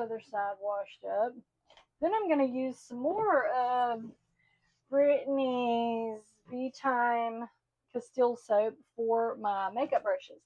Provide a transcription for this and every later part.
other side washed up. Then I'm going to use some more of Brittany's Time Castile soap for my makeup brushes.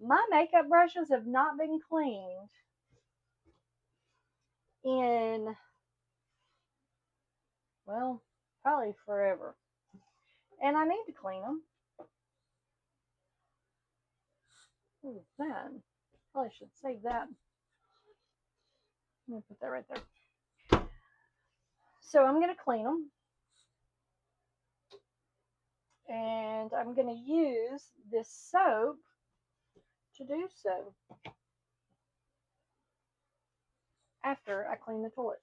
My makeup brushes have not been cleaned in, well, probably forever. And I need to clean them. What is that? Probably should save that. Let me put that right there. So I'm going to clean them. And I'm going to use this soap to do so after I clean the toilet.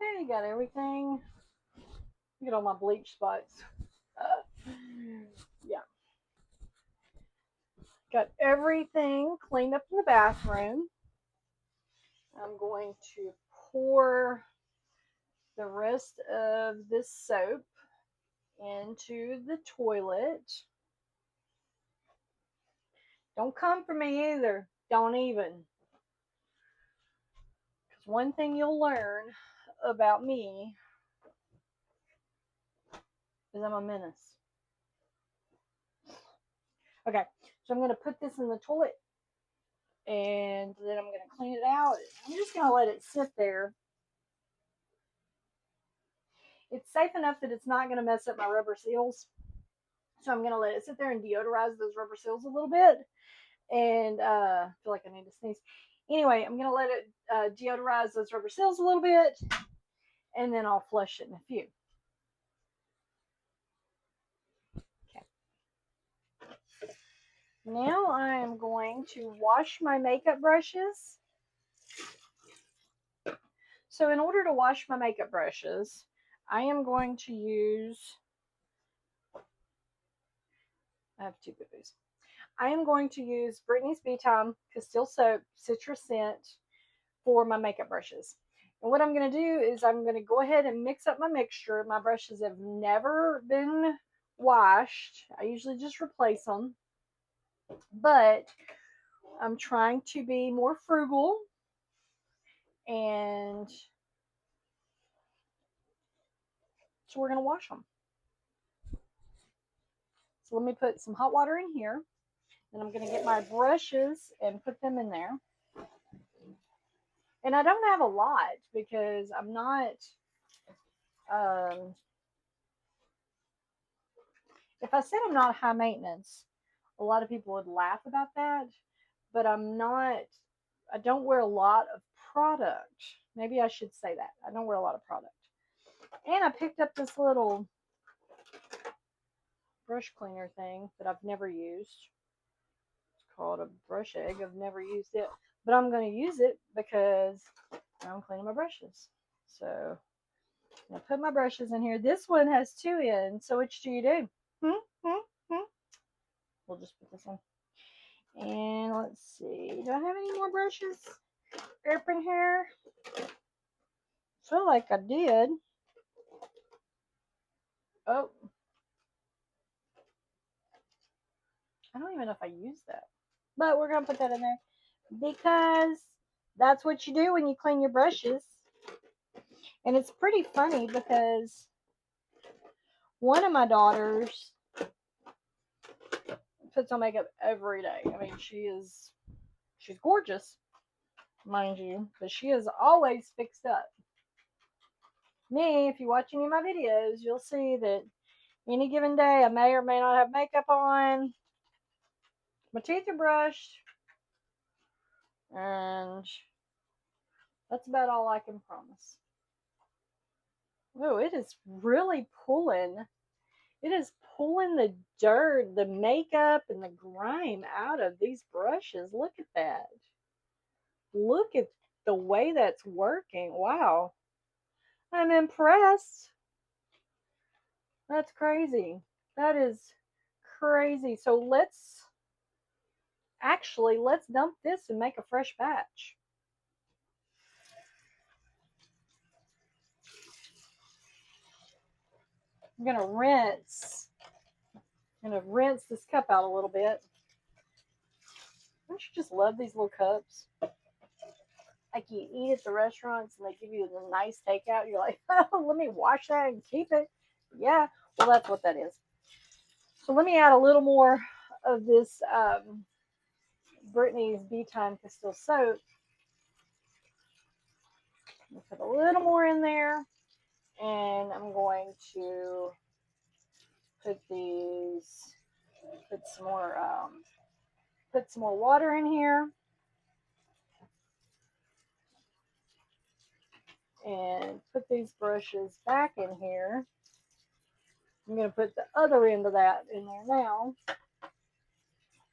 Okay, you got everything. Look at all my bleach spots. Yeah. Got everything cleaned up in the bathroom. I'm going to pour the rest of this soap into the toilet. Don't come for me either. Don't even. Because one thing you'll learn about me is I'm a menace. Okay, so I'm going to put this in the toilet and then I'm going to clean it out. I'm just going to let it sit there. It's safe enough that it's not going to mess up my rubber seals. So I'm going to let it sit there and deodorize those rubber seals a little bit. And I feel like I need to sneeze. Anyway, I'm going to let it deodorize those rubber seals a little bit. And then I'll flush it in a few. Okay. Now I am going to wash my makeup brushes. So in order to wash my makeup brushes, I am going to use, I have two boo-boos. I am going to use Brittany's Time Castile Soap Citrus Scent for my makeup brushes. And what I'm going to do is I'm going to go ahead and mix up my mixture. My brushes have never been washed. I usually just replace them. But I'm trying to be more frugal. And so we're going to wash them. So let me put some hot water in here. And I'm going to get my brushes and put them in there. And I don't have a lot because I'm not, if I said I'm not high maintenance, a lot of people would laugh about that. But I'm not, I don't wear a lot of product. Maybe I should say that. I don't wear a lot of product. And I picked up this little brush cleaner thing that I've never used. It's called a brush egg. I've never used it. But I'm going to use it because I'm cleaning my brushes. So I'm going to put my brushes in here. This one has 2 ends. So which do you do? We'll just put this in. And let's see. Do I have any more brushes up in here? I feel like I did. Oh. I don't even know if I used that. But we're going to put that in there. Because that's what you do when you clean your brushes. And it's pretty funny because one of my daughters puts on makeup every day. I mean, she She's gorgeous, mind you, but she is always fixed up. Me, if you watch any of my videos, you'll see that any given day I may or may not have makeup on. My teeth are brushed, and that's about all I can promise. Oh, it is really pulling. It is pulling the dirt, the makeup, and the grime out of these brushes. Look at that. Look at the way that's working. Wow. I'm impressed. That's crazy. That is crazy. So let's dump this and make a fresh batch. I'm gonna rinse this cup out a little bit. Don't you just love these little cups? Like you eat at the restaurants and they give you the nice takeout. You're like, oh, let me wash that and keep it. Yeah, well, that's what that is. So let me add a little more of this Brittany's Beetime Castile soap. Put a little more in there, and I'm going to put some more water in here, and put these brushes back in here. I'm going to put the other end of that in there now.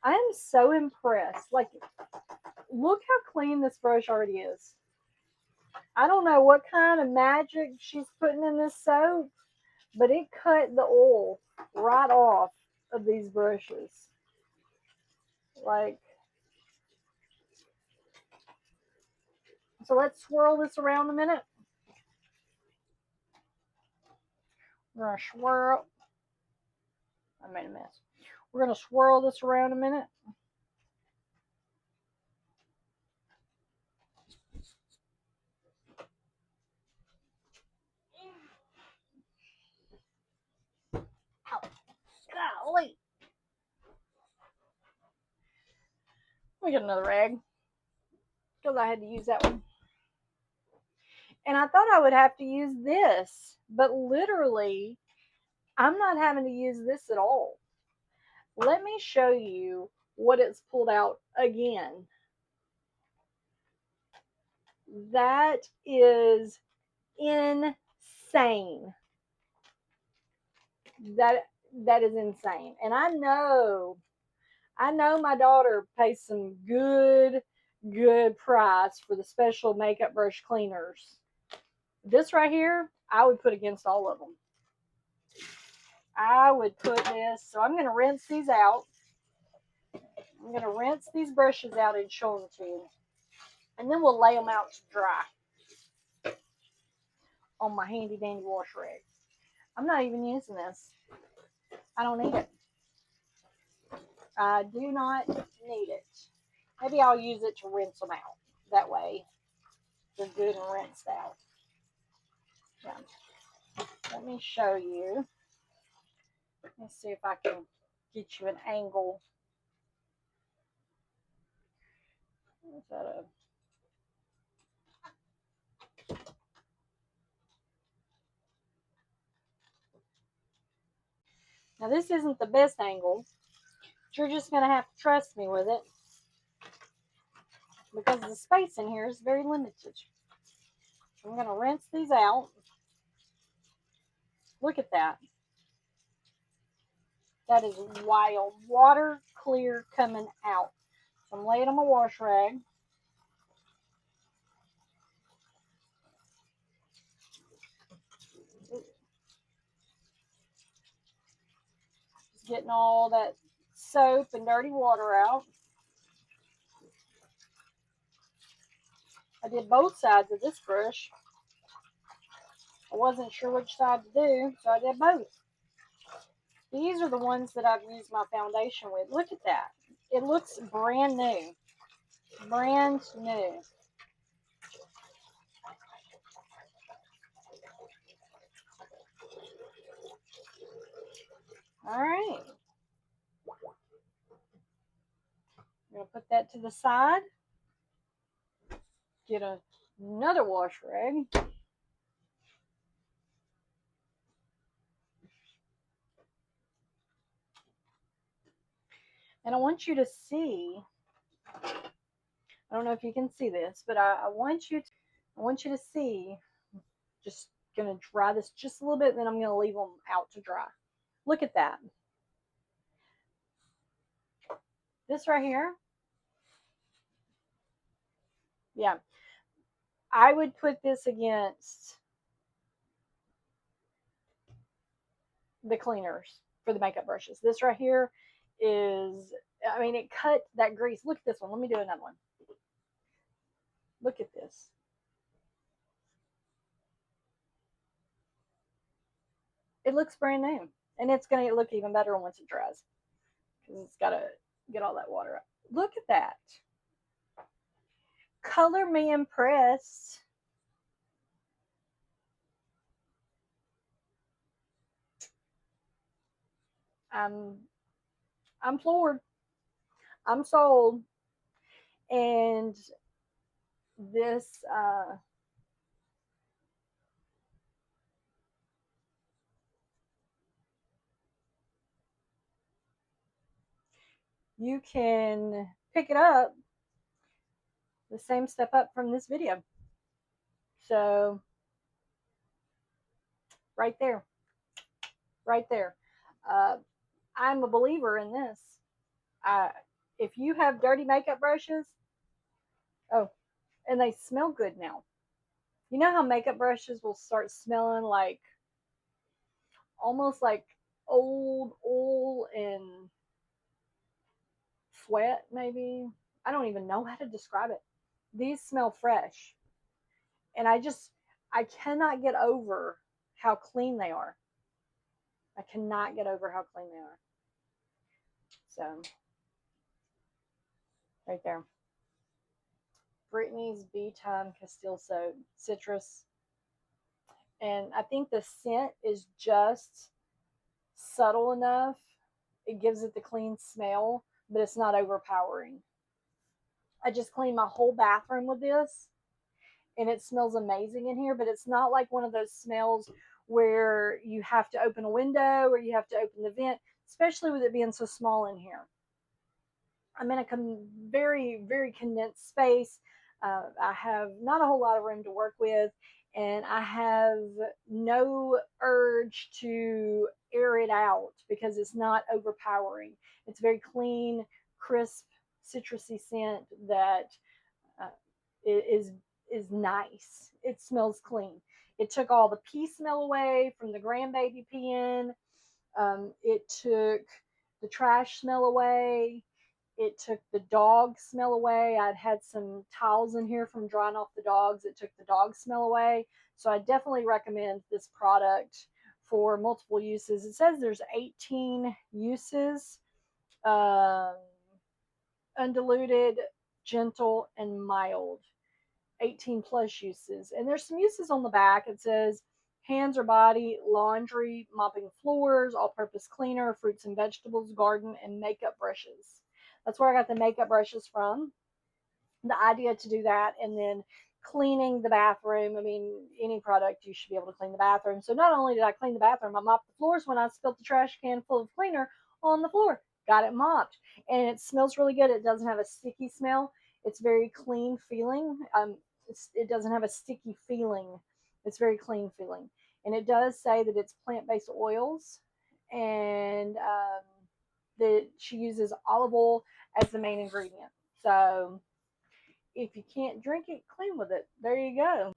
I am so impressed. Like, look how clean this brush already is. I don't know what kind of magic she's putting in this soap, but it cut the oil right off of these brushes. Like, so let's swirl this around a minute. We're going to swirl. I made a mess. We're going to swirl this around a minute. Ow. Golly. Let me get another rag, because I had to use that one. And I thought I would have to use this, but literally, I'm not having to use this at all. Let me show you what it's pulled out again. That is insane. That is insane. And I know my daughter pays some good price for the special makeup brush cleaners. This right here, I would put against all of them. I would put this, so I'm going to rinse these out. I'm going to rinse these brushes out and show them to you. And then we'll lay them out to dry on my handy dandy wash rag. I'm not even using this. I don't need it. I do not need it. Maybe I'll use it to rinse them out. That way, they're good and rinsed out. Yeah. Let me show you. Let's see if I can get you an angle. Is that a... Now, this isn't the best angle. But you're just going to have to trust me with it, because the space in here is very limited. I'm going to rinse these out. Look at that. That is wild. Water clear coming out. So I'm laying on my wash rag. Just getting all that soap and dirty water out. I did both sides of this brush. I wasn't sure which side to do, so I did both. These are the ones that I've used my foundation with. Look at that. It looks brand new. Brand new. All right. I'm going to put that to the side. get another wash rag. And I want you to see, I don't know if you can see this, but I want you to see, just gonna dry this just a little bit, then I'm gonna leave them out to dry. Look at that. This right here, yeah, I would put this against the cleaners for the makeup brushes. This right here is, I mean, it cut that grease. Look at this one. Let me do another one. Look at this. It looks brand new. And it's going to look even better once it dries because it's got to get all that water out. Look at that. Color me impressed. I'm floored. I'm sold. And this you can pick it up the same step up from this video. So right there, right there. Uh, I'm a believer in this. If you have dirty makeup brushes, oh, and they smell good now. You know how makeup brushes will start smelling like almost like old oil and sweat, maybe? I don't even know how to describe it. These smell fresh. And I cannot get over how clean they are. I cannot get over how clean they are. So, right there. Brittany's Beetime Castile Soap Citrus. And I think the scent is just subtle enough. It gives it the clean smell, but it's not overpowering. I just cleaned my whole bathroom with this, and it smells amazing in here, but it's not like one of those smells where you have to open a window or you have to open the vent, especially with it being so small in here. I'm in a very, very condensed space. I have not a whole lot of room to work with, and I have no urge to air it out because it's not overpowering. It's very clean, crisp, citrusy scent that uh, is nice. It smells clean. It took all the pee smell away from the grandbaby peeing. It took the trash smell away. It took the dog smell away. I'd had some towels in here from drying off the dogs. It took the dog smell away. So I definitely recommend this product for multiple uses. It says there's 18 uses, um, undiluted, gentle, and mild. 18 plus uses. And there's some uses on the back. It says hands or body, laundry, mopping floors, all purpose cleaner, fruits and vegetables, garden, and makeup brushes. That's where I got the makeup brushes from. The idea to do that, and then cleaning the bathroom. I mean, any product you should be able to clean the bathroom. So not only did I clean the bathroom, I mopped the floors when I spilled the trash can full of cleaner on the floor. Got it mopped, and it smells really good. It doesn't have a sticky smell. It's very clean feeling. It doesn't have a sticky feeling. It's very clean feeling, and it does say that it's plant-based oils, and that she uses olive oil as the main ingredient. So if you can't drink it, clean with it. There you go.